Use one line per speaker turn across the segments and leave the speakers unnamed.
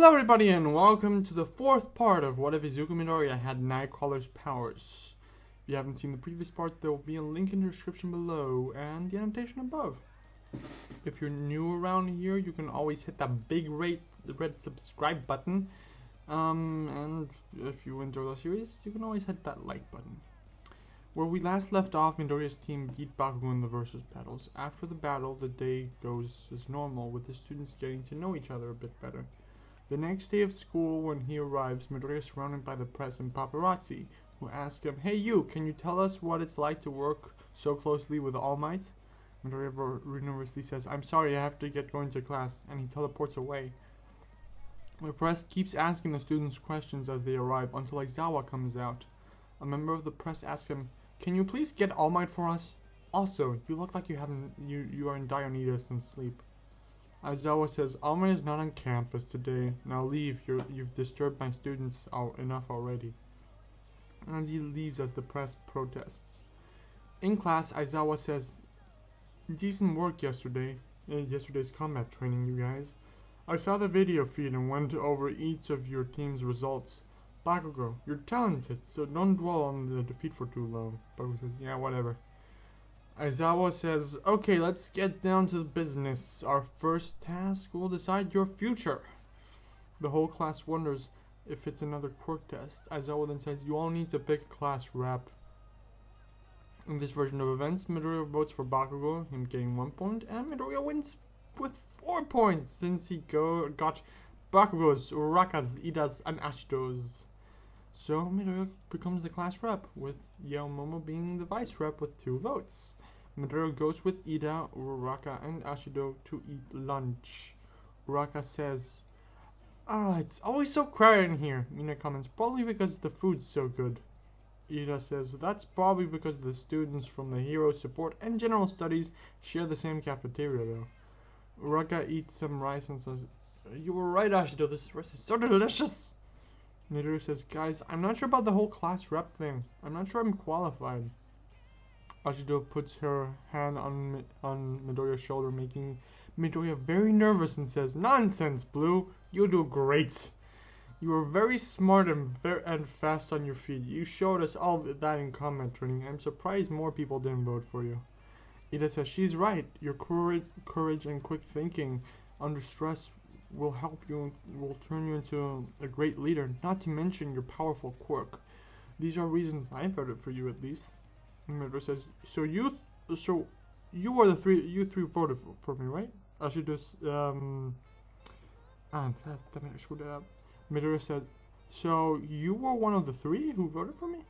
Hello everybody and welcome to the fourth part of What If Izuku Midoriya Had Nightcrawler's Powers. If you haven't seen the previous part, there will be a link in the description below and the annotation above. If you're new around here, you can always hit that big red subscribe button. And if you enjoy the series, you can always hit that like button. Where we last left off, Midoriya's team beat Bakugo in the versus battles. After the battle, the day goes as normal, with the students getting to know each other a bit better. The next day of school, when he arrives, Midoriya is surrounded by the press and paparazzi, who ask him, "Hey you, can you tell us what it's like to work so closely with All Might?" Midoriya nervously says, "I'm sorry, I have to get going to class," and he teleports away. The press keeps asking the students questions as they arrive until Aizawa comes out. A member of the press asks him, "Can you please get All Might for us? Also, you look like you are in dire need of some sleep." Aizawa says, "All Might is not on campus today. Now leave, you've disturbed my students enough already." And he leaves as the press protests. In class, Aizawa says, "Decent work yesterday's combat training, you guys. I saw the video feed and went over each of your team's results. Bakugo, you're talented, so don't dwell on the defeat for too long." Bakugo says, "Yeah, whatever." Aizawa says, "Okay, let's get down to the business. Our first task will decide your future." The whole class wonders if it's another quirk test. Aizawa then says, "You all need to pick a class rep." In this version of events, Midoriya votes for Bakugo, him getting 1 point, and Midoriya wins with 4 points since he got Bakugo's, Uraraka's, Eida's, and Ashido's. So Midoriya becomes the class rep, with Momo being the vice rep with 2 votes. Midoriya goes with Eida, Uraraka, and Ashido to eat lunch. Uraraka says, it's always so quiet in here." Mina comments, "Probably because the food's so good." Eida says, "That's probably because the students from the Hero Support and General Studies share the same cafeteria though." Uraraka eats some rice and says, "You were right, Ashido, this rice is so delicious." Midoriya says, "Guys, I'm not sure about the whole class rep thing. I'm not sure I'm qualified." Ashido puts her hand on Midoriya's shoulder, making Midoriya very nervous, and says, "Nonsense, Blue. You'll do great. You are very smart and fast on your feet. You showed us all that in combat training. I'm surprised more people didn't vote for you." Eida says, "She's right. Your courage and quick thinking under stress will turn you into a great leader, not to mention your powerful quirk. These are reasons I voted for you, at least." Midoriya says, "So you were you three voted for me, right?" Ashido I screwed it up. Midoriya said, "So you were one of the 3 who voted for me?"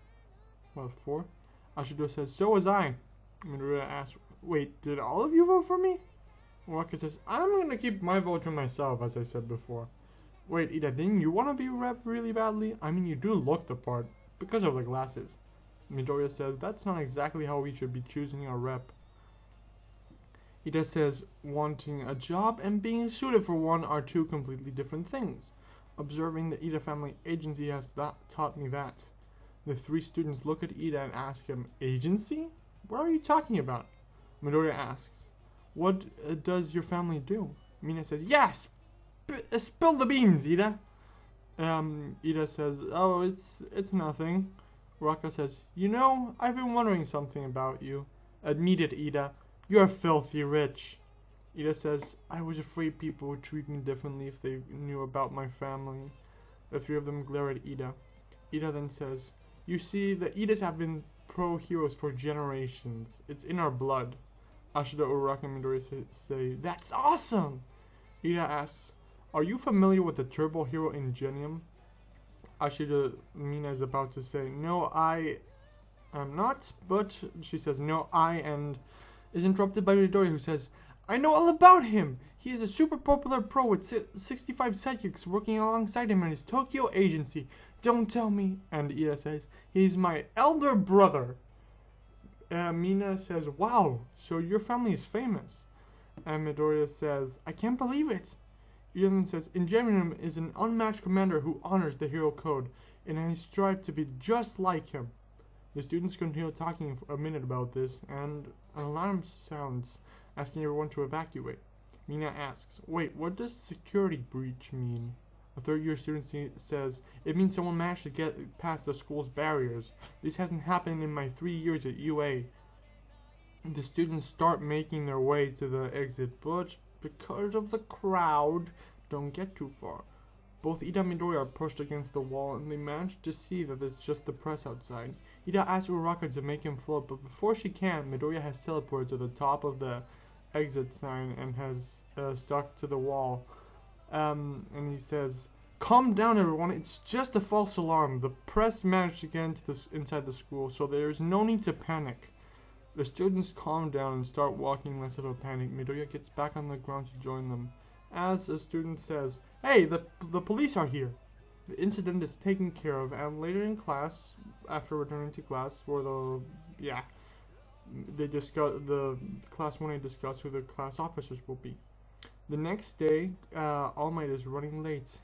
Well, 4. Ashido says, "So was I." Midoriya asks, "Wait, did all of you vote for me?" Uraraka says, "I'm gonna keep my vote to myself, as I said before." "Wait, Eida, didn't you want to be rep really badly? I mean, you do look the part, because of the glasses." Midoriya says, "That's not exactly how we should be choosing our rep." Eida says, "Wanting a job and being suited for one are 2 completely different things. Observing the Eida family agency has taught me that." The 3 students look at Eida and ask him, "Agency? What are you talking about?" Midoriya asks, "What does your family do?" Mina says, "Yes! Spill the beans, Eida!" Eida says, "Oh, it's nothing." Uraraka says, "You know, I've been wondering something about you." "Admit it, Eida. You're filthy rich." Eida says, "I was afraid people would treat me differently if they knew about my family." The 3 of them glare at Eida. Eida then says, "You see, the Eidas have been pro-heroes for generations. It's in our blood." Ashido, Uraraka, and Midoriya say, "That's awesome!" Eida asks, "Are you familiar with the turbo hero Ingenium?" Ashido, Mina is about to say, "No, I am not," but she says, "No, and is interrupted by Midoriya, who says, "I know all about him! He is a super popular pro with 65 sidekicks working alongside him in his Tokyo agency. Don't tell me." And Eida says, "He's my elder brother." Mina says, "Wow, so your family is famous." And Midoriya says, "I can't believe it." Eida then says, "Ingenium is an unmatched commander who honors the hero code, and I strive to be just like him." The students continue talking for a minute about this, and an alarm sounds, asking everyone to evacuate. Mina asks, "Wait, what does security breach mean?" A third-year student says, "It means someone managed to get past the school's barriers. This hasn't happened in my 3 years at UA." The students start making their way to the exit, but because of the crowd, don't get too far. Both Eida and Midoriya are pushed against the wall, and they manage to see that it's just the press outside. Eida asks Uraraka to make him float, but before she can, Midoriya has teleported to the top of the exit sign and has stuck to the wall. And he says, "Calm down, everyone. It's just a false alarm. The press managed to get inside the school, so there's no need to panic." The students calm down and start walking less of a panic. Midoriya gets back on the ground to join them. As a student says, "Hey, the police are here." The incident is taken care of, and later in class, after returning to class, they discuss the class 1A discuss who the class officers will be. The next day, All Might is running late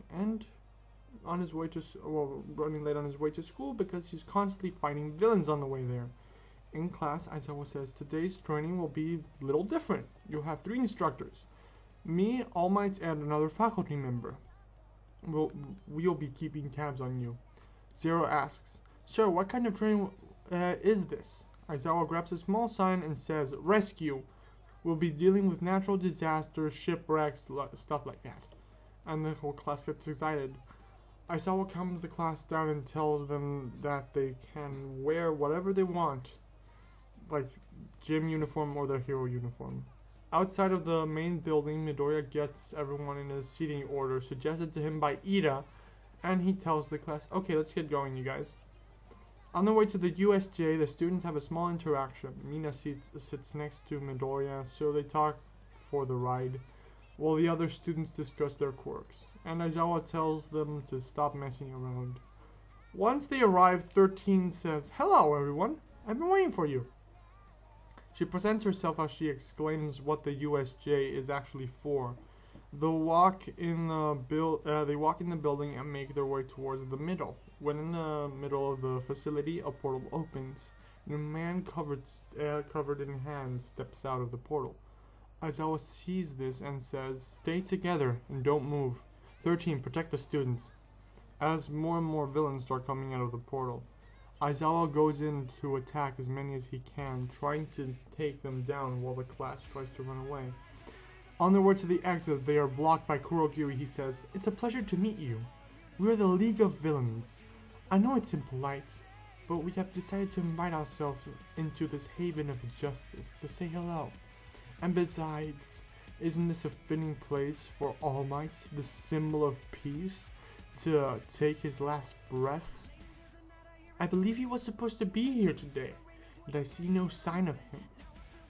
on his way to school because he's constantly fighting villains on the way there. In class, Aizawa says today's training will be a little different. You'll have 3 instructors. Me, All Might, and another faculty member. We'll be keeping tabs on you. Zero asks, "Sir, what kind of training is this?" Aizawa grabs a small sign and says, "Rescue. We'll be dealing with natural disasters, shipwrecks, stuff like that." And the whole class gets excited. Aizawa calms the class down and tells them that they can wear whatever they want, like gym uniform or their hero uniform. Outside of the main building, Midoriya gets everyone in a seating order suggested to him by Eida, and he tells the class, "Okay, let's get going, you guys." On the way to the USJ, the students have a small interaction. Mina sits next to Midoriya, so they talk for the ride, while the other students discuss their quirks, and Aizawa tells them to stop messing around. Once they arrive, 13 says, "Hello, everyone. I've been waiting for you." She presents herself as she exclaims what the USJ is actually for. They walk in the building and make their way towards the middle. When in the middle of the facility, a portal opens, and a man covered in hands steps out of the portal. Aizawa sees this and says, "Stay together and don't move. 13, protect the students." As more and more villains start coming out of the portal, Aizawa goes in to attack as many as he can, trying to take them down while the class tries to run away. On their way to the exit, they are blocked by Kurogiri. He says, "It's a pleasure to meet you. We are the League of Villains. I know it's impolite, but we have decided to invite ourselves into this haven of justice to say hello. And besides, isn't this a fitting place for All Might, the symbol of peace, to take his last breath? I believe he was supposed to be here today, but I see no sign of him.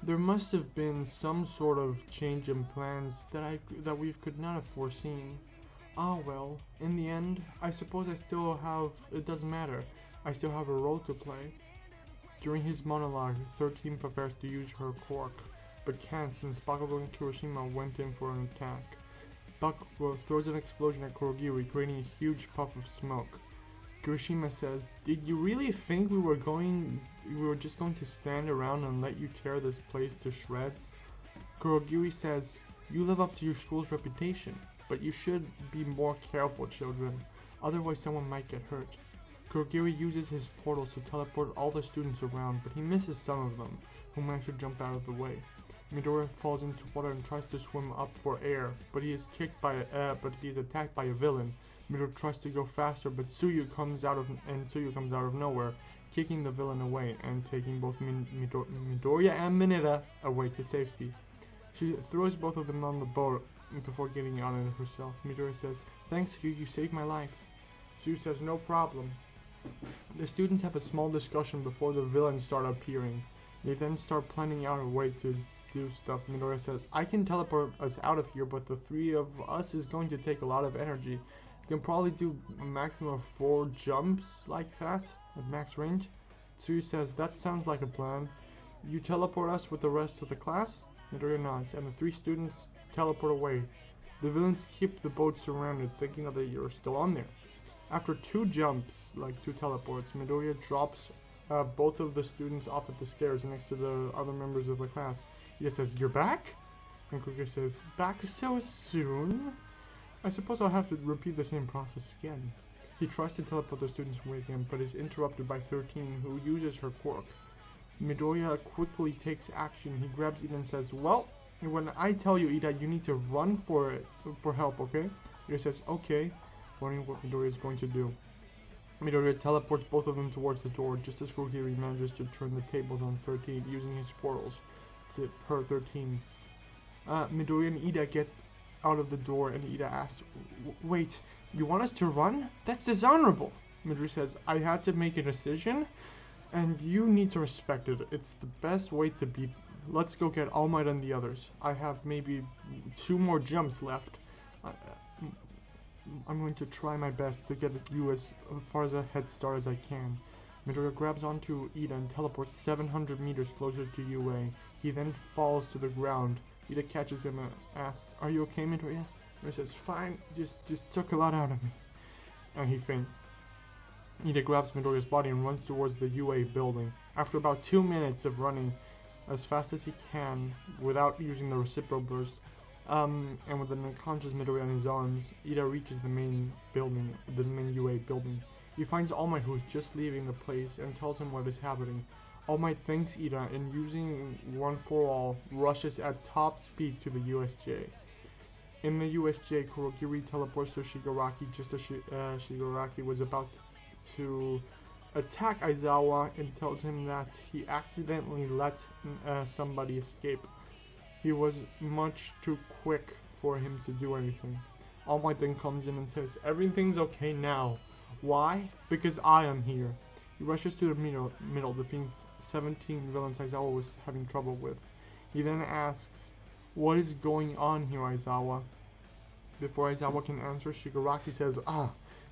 There must have been some sort of change in plans that we could not have foreseen. Ah well, in the end, I suppose it doesn't matter, I still have a role to play." During his monologue, 13 prepares to use her quirk, but can't since Bakugo and Kirishima went in for an attack. Bakugo throws an explosion at Kurogiri, creating a huge puff of smoke. Kirishima says, "Did you really think we were just going to stand around and let you tear this place to shreds?" Kurogiri says, "You live up to your school's reputation, but you should be more careful, children. Otherwise someone might get hurt." Kurogiri uses his portals to teleport all the students around, but he misses some of them, who manage to jump out of the way. Midoriya falls into water and tries to swim up for air, but he is attacked by a villain. Midoriya tries to go faster, but Tsuyu comes out of nowhere, kicking the villain away and taking both Midoriya and Mineta away to safety. She throws both of them on the boat before getting on it herself. Midoriya says, "Thanks, you saved my life." Tsuyu says, "No problem." The students have a small discussion before the villains start appearing. They then start planning out a way to do stuff. Midoriya says, "I can teleport us out of here, but the 3 of us is going to take a lot of energy. You can probably do a maximum of 4 jumps like that at max range." Tsuyu says, "That sounds like a plan. You teleport us with the rest of the class?" Midoriya nods, and the 3 students teleport away. The villains keep the boat surrounded, thinking that you're still on there. After 2 jumps, like 2 teleports, Midoriya drops both of the students off at the stairs next to the other members of the class. He says, "You're back?" And Kuga says, "Back so soon?" I suppose I'll have to repeat the same process again. He tries to teleport the students away again, but is interrupted by 13, who uses her quirk. Midoriya quickly takes action. He grabs Eida and says, well, when I tell you, Eida, you need to run for help, okay? Eida says, okay, wondering what Midoriya is going to do. Midoriya teleports both of them towards the door, just as Kurogiri manages to turn the tables on 13 using his portals to per 13. Midoriya and Eida get out of the door, and Eida asks, wait, you want us to run? That's dishonorable. Midoriya says, I had to make a decision, and you need to respect it. It's the best way to beat. Let's go get All Might and the others. I have maybe 2 more jumps left. I'm going to try my best to get you as far as a head start as I can. Midoriya grabs onto Eida and teleports 700 meters closer to UA. He then falls to the ground. Eida catches him and asks, are you okay, Midoriya? Midoriya says, fine, just took a lot out of me. And he faints. Eida grabs Midoriya's body and runs towards the UA building. After about 2 minutes of running as fast as he can without using the reciprocal burst, and with an unconscious Midoriya on his arms, Eida reaches the main UA building. He finds All Might, who is just leaving the place, and tells him what is happening. All Might thanks Eida and, using One for All, rushes at top speed to the USJ. In the USJ, Kurogiri teleports to Shigaraki just as Shigaraki was about to attack Aizawa and tells him that he accidentally let somebody escape. He was much too quick for him to do anything. All Might then comes in and says, everything's okay now. Why? Because I am here. He rushes to the middle, defeating 17 villains Aizawa was having trouble with. He then asks, what is going on here, Aizawa? Before Aizawa can answer, Shigaraki says,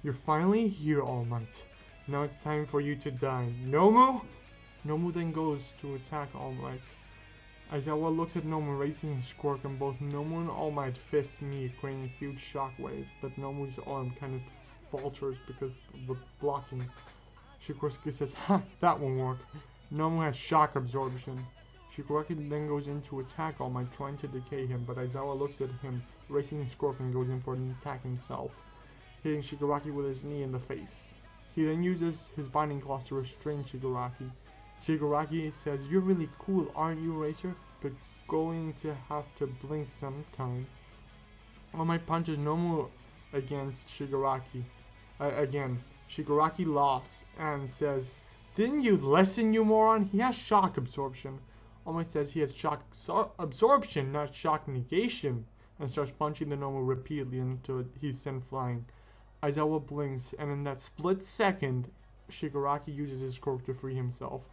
you're finally here, All Might. Now it's time for you to die. Nomu? Nomu then goes to attack All Might. Aizawa looks at Nomu racing his quirk, and both Nomu and All Might fists meet, creating a huge shockwave, but Nomu's arm kind of falters because of the blocking. Shigaraki says, that won't work. Nomu has shock absorption. Shigaraki then goes in to attack All Might, trying to decay him, but Aizawa looks at him, racing his quirk, and goes in for an attack himself, hitting Shigaraki with his knee in the face. He then uses his binding claws to restrain Shigaraki. Shigaraki says, you're really cool, aren't you, Racer? But going to have to blink sometime. All Might punches Nomu against Shigaraki. Again, Shigaraki laughs and says, didn't you listen, you moron? He has shock absorption. All Might says he has shock absorption, not shock negation, and starts punching the Nomu repeatedly until he's sent flying. Aizawa blinks, and in that split second, Shigaraki uses his quirk to free himself.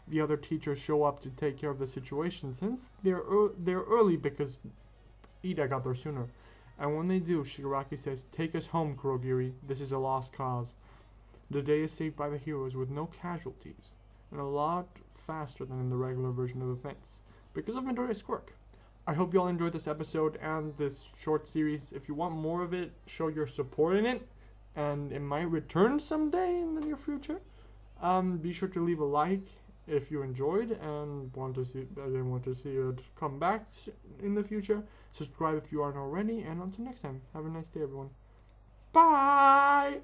The other teachers show up to take care of the situation, since they're early because Eida got there sooner. And when they do, Shigaraki says, take us home, Kurogiri. This is a lost cause. The day is saved by the heroes with no casualties, and a lot faster than in the regular version of events, because of Midoriya's quirk. I hope you all enjoyed this episode and this short series. If you want more of it, show your support in it, and it might return someday in the near future. Be sure to leave a like if you enjoyed and want to see it come back in the future. Subscribe if you aren't already, and until next time, have a nice day, everyone. Bye!